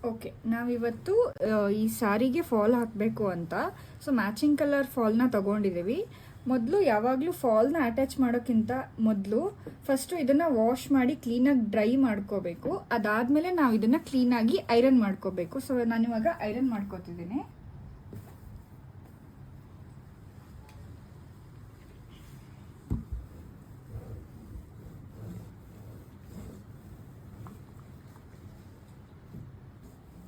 Okay, ನಾವಿವತ್ತು ಈ ಸಾರಿಗೆ ಫಾಲ್ ಹಾಕಬೇಕು ಅಂತ ಸೊ ಮ್ಯಾಚಿಂಗ್ ಕಲರ್ ಫಾಲ್ನ ತಗೊಂಡಿದ್ದೀವಿ. ಮೊದಲು ಯಾವಾಗಲೂ ಫಾಲ್ನ ಅಟ್ಯಾಚ್ ಮಾಡೋಕ್ಕಿಂತ ಮೊದಲು ಫಸ್ಟು ಇದನ್ನು ವಾಶ್ ಮಾಡಿ ಕ್ಲೀನಾಗಿ ಡ್ರೈ ಮಾಡ್ಕೋಬೇಕು. ಅದಾದಮೇಲೆ ನಾವು ಇದನ್ನು ಕ್ಲೀನಾಗಿ ಐರನ್ ಮಾಡ್ಕೋಬೇಕು. ಸೊ ನಾನಿವಾಗ ಐರನ್ ಮಾಡ್ಕೋತಿದ್ದೀನಿ.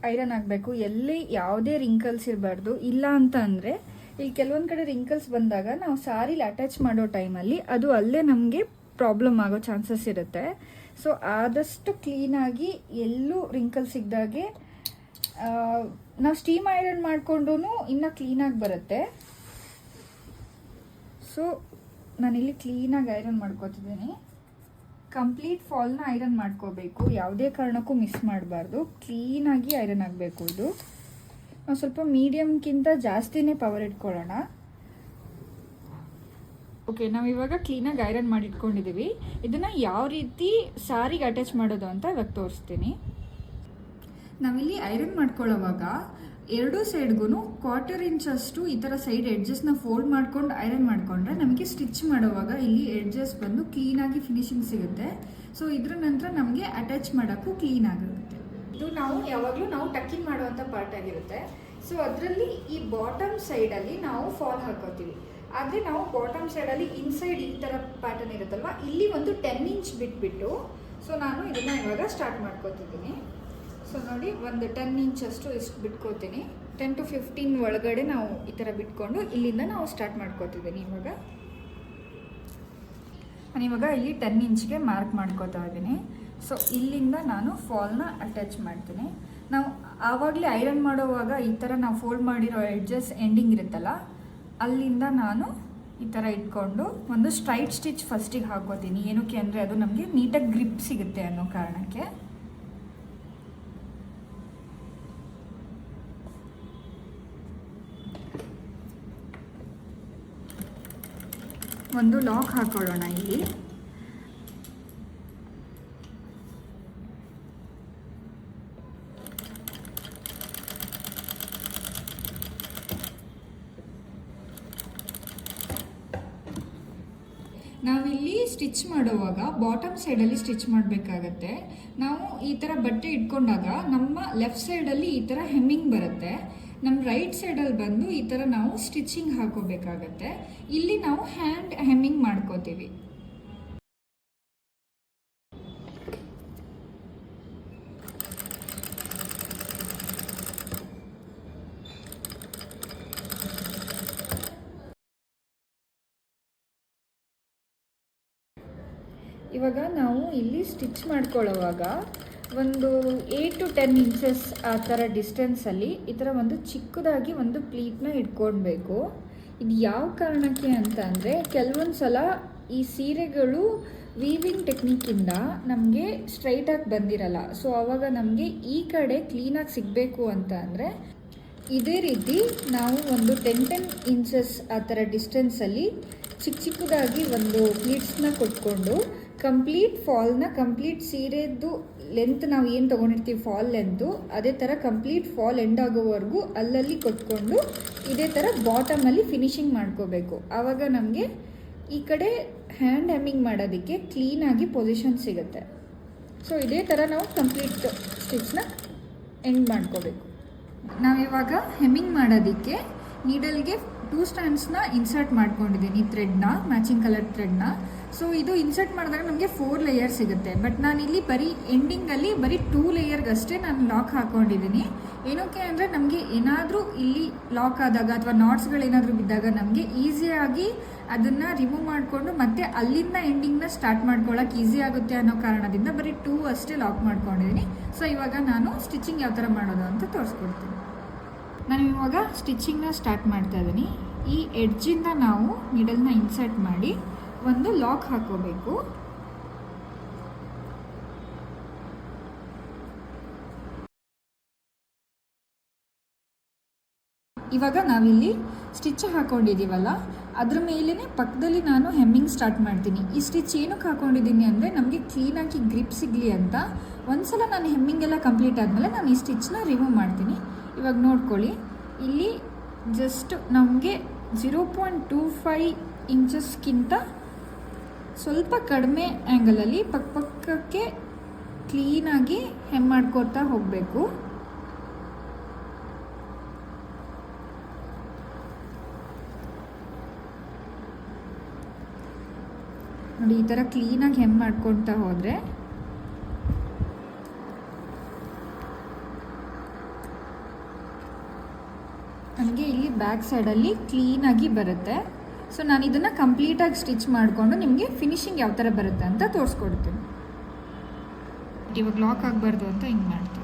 ಐರನ್ ಆಗಬೇಕು, ಎಲ್ಲಿ ಯಾವುದೇ ರಿಂಕಲ್ಸ್ ಇರಬಾರ್ದು. ಇಲ್ಲ ಅಂತ ಅಂದರೆ ಇಲ್ಲಿ ಕೆಲವೊಂದು ಕಡೆ ರಿಂಕಲ್ಸ್ ಬಂದಾಗ ನಾವು ಸಾರಿಲಿ ಅಟ್ಯಾಚ್ ಮಾಡೋ ಟೈಮಲ್ಲಿ ಅದು ಅಲ್ಲೇ ನಮಗೆ ಪ್ರಾಬ್ಲಮ್ ಆಗೋ ಚಾನ್ಸಸ್ ಇರುತ್ತೆ. ಸೊ ಆದಷ್ಟು ಕ್ಲೀನಾಗಿ ಎಲ್ಲೂ ರಿಂಕಲ್ಸ್ ಸಿಗ್ದಾಗೆ ನಾವು ಸ್ಟೀಮ್ ಐರನ್ ಮಾಡಿಕೊಂಡು ಇನ್ನೂ ಕ್ಲೀನಾಗಿ ಬರುತ್ತೆ. ಸೊ ನಾನಿಲ್ಲಿ ಕ್ಲೀನಾಗಿ ಐರನ್ ಮಾಡ್ಕೋತಿದ್ದೀನಿ. ಕಂಪ್ಲೀಟ್ ಫಾಲ್ನ ಐರನ್ ಮಾಡ್ಕೋಬೇಕು, ಯಾವುದೇ ಕಾರಣಕ್ಕೂ ಮಿಸ್ ಮಾಡಬಾರ್ದು. ಕ್ಲೀನಾಗಿ ಐರನ್ ಆಗಬೇಕು. ಇದು ನಾವು ಸ್ವಲ್ಪ ಮೀಡಿಯಮ್ಗಿಂತ ಜಾಸ್ತಿನೇ ಪವರ್ ಇಟ್ಕೊಳ್ಳೋಣ. ಓಕೆ, ನಾವಿವಾಗ ಕ್ಲೀನಾಗಿ ಐರನ್ ಮಾಡಿ ಇಟ್ಕೊಂಡಿದ್ದೀವಿ. ಇದನ್ನು ಯಾವ ರೀತಿ ಸಾರಿಗೆ ಅಟ್ಯಾಚ್ ಮಾಡೋದು ಅಂತ ಇವಾಗ ತೋರಿಸ್ತೀನಿ. ನಾವಿಲ್ಲಿ ಐರನ್ ಮಾಡ್ಕೊಳ್ಳೋವಾಗ ಎರಡೂ ಸೈಡ್ಗೂ 1/4 ಇಂಚಷ್ಟು ಈ ಥರ ಸೈಡ್ ಎಡ್ಜಸ್ನ ಫೋಲ್ಡ್ ಮಾಡ್ಕೊಂಡು ಐರನ್ ಮಾಡಿಕೊಂಡ್ರೆ ನಮಗೆ ಸ್ಟಿಚ್ ಮಾಡುವಾಗ ಇಲ್ಲಿ ಎಡ್ಜಸ್ ಬಂದು ಕ್ಲೀನಾಗಿ ಫಿನಿಶಿಂಗ್ ಸಿಗುತ್ತೆ. ಸೊ ಇದ್ರ ನಂತರ ನಮಗೆ ಅಟ್ಯಾಚ್ ಮಾಡೋಕ್ಕೂ ಕ್ಲೀನ್ ಆಗುತ್ತೆ. ಇದು ಯಾವಾಗಲೂ ನಾವು ಟಕ್ಕಿಂಗ್ ಮಾಡುವಂಥ ಪಾರ್ಟ್ ಆಗಿರುತ್ತೆ. ಸೊ ಅದರಲ್ಲಿ ಈ ಬಾಟಮ್ ಸೈಡಲ್ಲಿ ನಾವು ಫಾಲ್ ಹಾಕೋತೀವಿ. ಆದರೆ ನಾವು ಬಾಟಮ್ ಸೈಡಲ್ಲಿ ಇನ್ಸೈಡ್ ಈ ಥರ ಪ್ಯಾಟರ್ನ್ ಇರುತ್ತಲ್ವ, ಇಲ್ಲಿ ಒಂದು 10 ಇಂಚ್ ಬಿಟ್ಬಿಟ್ಟು ಸೊ ನಾನು ಇದನ್ನು ಇವಾಗ ಸ್ಟಾರ್ಟ್ ಮಾಡ್ಕೋತಿದ್ದೀನಿ. ಸೊ ನೋಡಿ, ಒಂದು 10 ಇಂಚಷ್ಟು ಇಷ್ಟು ಬಿಟ್ಕೋತೀನಿ. 10 to 15 ಒಳಗಡೆ ನಾವು ಈ ಥರ ಬಿಟ್ಕೊಂಡು ಇಲ್ಲಿಂದ ನಾವು ಸ್ಟಾರ್ಟ್ ಮಾಡ್ಕೋತಿದ್ದೀನಿ. ನಾನಿವಾಗ ಇಲ್ಲಿ 10 ಇಂಚ್ಗೆ ಮಾರ್ಕ್ ಮಾಡ್ಕೋತಾ ಇದ್ದೀನಿ. ಸೊ ಇಲ್ಲಿಂದ ನಾನು ಫಾಲ್ನ ಅಟ್ಯಾಚ್ ಮಾಡ್ತೀನಿ. ನಾವು ಆವಾಗಲೇ ಐರನ್ ಮಾಡೋವಾಗ ಈ ಥರ ನಾವು ಫೋಲ್ಡ್ ಮಾಡಿರೋ ಎಡ್ಜಸ್ ಎಂಡಿಂಗ್ ಇರುತ್ತಲ್ಲ, ಅಲ್ಲಿಂದ ನಾನು ಈ ಥರ ಇಟ್ಕೊಂಡು ಒಂದು ಸ್ಟ್ರೈಟ್ ಸ್ಟಿಚ್ ಫಸ್ಟಿಗೆ ಹಾಕೋತೀನಿ. ಏನಕ್ಕೆ ಅಂದರೆ ಅದು ನಮಗೆ ನೀಟಾಗಿ ಗ್ರಿಪ್ ಸಿಗುತ್ತೆ ಅನ್ನೋ ಕಾರಣಕ್ಕೆ. ಒಂದು ಲಾಕ್ ಹಾಕೊಳ್ಳೋಣ ಇಲ್ಲಿ. ನಾವಿಲ್ಲಿ ಸ್ಟಿಚ್ ಮಾಡುವಾಗ ಬಾಟಮ್ ಸೈಡಲ್ಲಿ ಸ್ಟಿಚ್ ಮಾಡಬೇಕಾಗತ್ತೆ. ನಾವು ಈ ಥರ ಬಟ್ಟೆ ಇಟ್ಕೊಂಡಾಗ ನಮ್ಮ ಲೆಫ್ಟ್ ಸೈಡಲ್ಲಿ ಈ ಥರ ಹೆಮ್ಮಿಂಗ್ ಬರುತ್ತೆ, ನಮ್ಮ ರೈಟ್ ಸೈಡಲ್ಲಿ ಬಂದು ಈ ಥರ ನಾವು ಸ್ಟಿಚಿಂಗ್ ಹಾಕೋಬೇಕಾಗತ್ತೆ. ಇಲ್ಲಿ ನಾವು ಹ್ಯಾಂಡ್ ಹೆಮ್ಮಿಂಗ್ ಮಾಡ್ಕೋತೀವಿ. ಇವಾಗ ನಾವು ಇಲ್ಲಿ ಸ್ಟಿಚ್ ಮಾಡ್ಕೊಳ್ಳೋವಾಗ ಒಂದು 8 to 10 ಇಂಚಸ್ ಆ ಥರ ಡಿಸ್ಟೆನ್ಸಲ್ಲಿ ಈ ಥರ ಒಂದು ಚಿಕ್ಕದಾಗಿ ಒಂದು ಪ್ಲೀಟ್ನ ಇಟ್ಕೊಳ್ಬೇಕು. ಇದು ಯಾವ ಕಾರಣಕ್ಕೆ ಅಂತ ಅಂದರೆ ಕೆಲವೊಂದು ಸಲ ಈ ಸೀರೆಗಳು ವೀವಿಂಗ್ ಟೆಕ್ನಿಕ್ಕಿಂದ ನಮಗೆ ಸ್ಟ್ರೈಟಾಗಿ ಬಂದಿರಲ್ಲ. ಸೊ ಆವಾಗ ನಮಗೆ ಈ ಕಡೆ ಕ್ಲೀನಾಗಿ ಸಿಗಬೇಕು ಅಂತ ಅಂದರೆ ಇದೇ ರೀತಿ ನಾವು ಒಂದು 10 ಇಂಚಸ್ ಆ ಥರ ಡಿಸ್ಟೆನ್ಸಲ್ಲಿ ಚಿಕ್ಕದಾಗಿ ಒಂದು ಪ್ಲೀಟ್ಸ್ನ ಕೊಟ್ಕೊಂಡು ಕಂಪ್ಲೀಟ್ ಫಾಲ್ನ ಕಂಪ್ಲೀಟ್ ಸೀರೆದು ಲೆಂತ್ ನಾವು ಏನು ತೊಗೊಂಡಿರ್ತೀವಿ ಫಾಲ್ ಲೆಂತು, ಅದೇ ಥರ ಕಂಪ್ಲೀಟ್ ಫಾಲ್ ಎಂಡ್ ಆಗೋವರೆಗೂ ಅಲ್ಲಲ್ಲಿ ಕೊಟ್ಕೊಂಡು ಇದೇ ಥರ ಬಾಟಮಲ್ಲಿ ಫಿನಿಶಿಂಗ್ ಮಾಡ್ಕೋಬೇಕು. ಆವಾಗ ನಮಗೆ ಈ ಕಡೆ ಹ್ಯಾಂಡ್ ಹೆಮ್ಮಿಂಗ್ ಮಾಡೋದಕ್ಕೆ ಕ್ಲೀನಾಗಿ ಪೊಸಿಷನ್ ಸಿಗುತ್ತೆ. ಸೊ ಇದೇ ಥರ ನಾವು ಕಂಪ್ಲೀಟ್ ಸ್ಟಿಚ್ನ ಎಂಡ್ ಮಾಡ್ಕೋಬೇಕು. ನಾವಿವಾಗ ಹೆಮ್ಮಿಂಗ್ ಮಾಡೋದಕ್ಕೆ ನೀಡಲ್ಗೆ 2 ಸ್ಟ್ಯಾಂಡ್ಸ್ನ ಇನ್ಸರ್ಟ್ ಮಾಡ್ಕೊಂಡಿದ್ದೀನಿ, ಥ್ರೆಡ್ನ, ಮ್ಯಾಚಿಂಗ್ ಕಲರ್ ಥ್ರೆಡ್ನ. ಸೊ ಇದು ಇನ್ಸರ್ಟ್ ಮಾಡಿದಾಗ ನಮಗೆ 4 ಲೇಯರ್ ಸಿಗುತ್ತೆ. ಬಟ್ ನಾನಿಲ್ಲಿ ಬರೀ ಎಂಡಿಂಗಲ್ಲಿ ಬರೀ 2 ಲೇಯರ್ಗಷ್ಟೇ ನಾನು ಲಾಕ್ ಹಾಕ್ಕೊಂಡಿದ್ದೀನಿ. ಏನಕ್ಕೆ ಅಂದರೆ ನಮಗೆ ಏನಾದರೂ ಇಲ್ಲಿ ಲಾಕ್ ಆದಾಗ ಅಥವಾ ನಾಟ್ಸ್ಗಳೇನಾದರೂ ಬಿದ್ದಾಗ ನಮಗೆ ಈಸಿಯಾಗಿ ಅದನ್ನು ರಿಮೂವ್ ಮಾಡಿಕೊಂಡು ಮತ್ತೆ ಅಲ್ಲಿಂದ ಎಂಡಿಂಗ್ನ ಸ್ಟಾರ್ಟ್ ಮಾಡ್ಕೊಳ್ಳೋಕೆ ಈಸಿ ಆಗುತ್ತೆ ಅನ್ನೋ ಕಾರಣದಿಂದ ಬರೀ 2 ಅಷ್ಟೇ ಲಾಕ್ ಮಾಡ್ಕೊಂಡಿದ್ದೀನಿ. ಸೊ ಇವಾಗ ನಾನು ಸ್ಟಿಚಿಂಗ್ ಯಾವ ಥರ ಮಾಡೋದು ಅಂತ ತೋರಿಸ್ಕೊಡ್ತೀನಿ. ನಾನು ಇವಾಗ ಸ್ಟಿಚಿಂಗ್ನ ಸ್ಟಾರ್ಟ್ ಮಾಡ್ತಾ ಇದ್ದೀನಿ. ಈ ಎಡ್ಜಿಂದ ನಾವು ನೀಡಲ್ನ ಇನ್ಸರ್ಟ್ ಮಾಡಿ ಒಂದು ಲಾಕ್ ಹಾಕೋಬೇಕು. ಇವಾಗ ನಾವಿಲ್ಲಿ ಸ್ಟಿಚ್ ಹಾಕೊಂಡಿದ್ದೀವಲ್ಲ ಅದ್ರ ಮೇಲೇ ಪಕ್ಕದಲ್ಲಿ ನಾನು ಹೆಮ್ಮಿಂಗ್ ಸ್ಟಾರ್ಟ್ ಮಾಡ್ತೀನಿ. ಈ ಸ್ಟಿಚ್ ಏನಕ್ಕೆ ಹಾಕ್ಕೊಂಡಿದ್ದೀನಿ ಅಂದರೆ ನಮಗೆ ಕ್ಲೀನಾಗಿ ಗ್ರಿಪ್ ಸಿಗಲಿ ಅಂತ. ಒಂದ್ಸಲ ನಾನು ಹೆಮ್ಮಿಂಗ್ ಎಲ್ಲ ಕಂಪ್ಲೀಟ್ ಆದಮೇಲೆ ನಾನು ಈ ಸ್ಟಿಚ್ನ ರಿಮೂವ್ ಮಾಡ್ತೀನಿ. ಇವಾಗ ನೋಡ್ಕೊಳ್ಳಿ, ಇಲ್ಲಿ ಜಸ್ಟ್ ನಮಗೆ 0.25 ಇಂಚಸ್ಗಿಂತ ಸ್ವಲ್ಪ ಕಡಿಮೆ ಆ್ಯಂಗಲಲ್ಲಿ ಪಕ್ಕಕ್ಕೆ ಕ್ಲೀನಾಗಿ ಹೆಮ್ ಮಾಡ್ಕೊತಾ ಹೋಗಬೇಕು. ನೋಡಿ, ಈ ಥರ ಕ್ಲೀನಾಗಿ ಹೆಮ್ ಮಾಡ್ಕೊತಾ ಹೋದರೆ ನನಗೆ ಇಲ್ಲಿ ಬ್ಯಾಕ್ ಸೈಡಲ್ಲಿ ಕ್ಲೀನಾಗಿ ಬರುತ್ತೆ. ಸೊ ನಾನು ಇದನ್ನು ಕಂಪ್ಲೀಟಾಗಿ ಸ್ಟಿಚ್ ಮಾಡಿಕೊಂಡು ನಿಮಗೆ ಫಿನಿಶಿಂಗ್ ಯಾವ ಥರ ಬರುತ್ತೆ ಅಂತ ತೋರಿಸ್ಕೊಡ್ತೀನಿ. ಇವಾಗ ಲಾಕ್ ಆಗಬಾರ್ದು ಅಂತ ಹಿಂಗೆ ಮಾಡ್ತೀನಿ.